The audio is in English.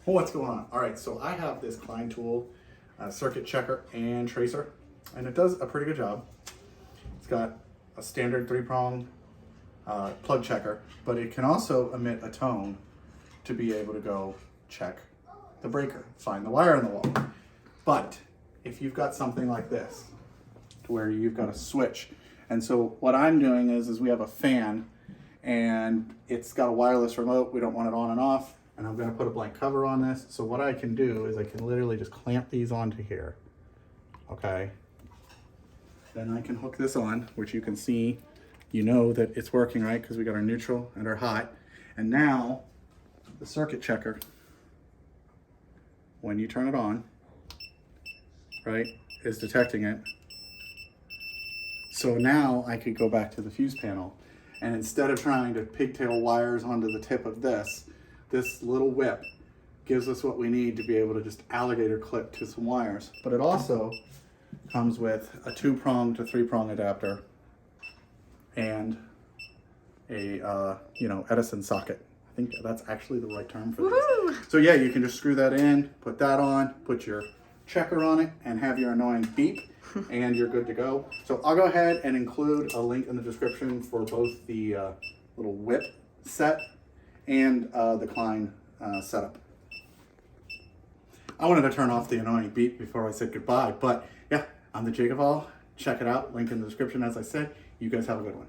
What's going on? All right, so I have this Klein Tool circuit checker and tracer, and it does a pretty good job. It's got a standard 3-prong plug checker, but it can also emit a tone to be able to go check the breaker, find the wire in the wall. But if you've got something like this, to where you've got a switch, and so what I'm doing is we have a fan, and it's got a wireless remote. We don't want it on and off, and I'm going to put a blank cover on this. So what I can do is I can literally just clamp these onto here. Okay. Then I can hook this on, which you can see, you know that it's working, right? Because we got our neutral and our hot. And now the circuit checker, when you turn it on, right, is detecting it. So now I could go back to the fuse panel, and instead of trying to pigtail wires onto the tip of this little whip gives us what we need to be able to just alligator clip to some wires. But it also comes with a 2-prong to 3-prong adapter and a Edison socket. I think that's actually the right term for this. So yeah, you can just screw that in, put that on, put your checker on it, and have your annoying beep, and you're good to go. So I'll go ahead and include a link in the description for both the little whip set and the Klein setup. I wanted to turn off the annoying beep before I said goodbye, but yeah, I'm the JakeOfALL. Check it out, link in the description as I said. You guys have a good one.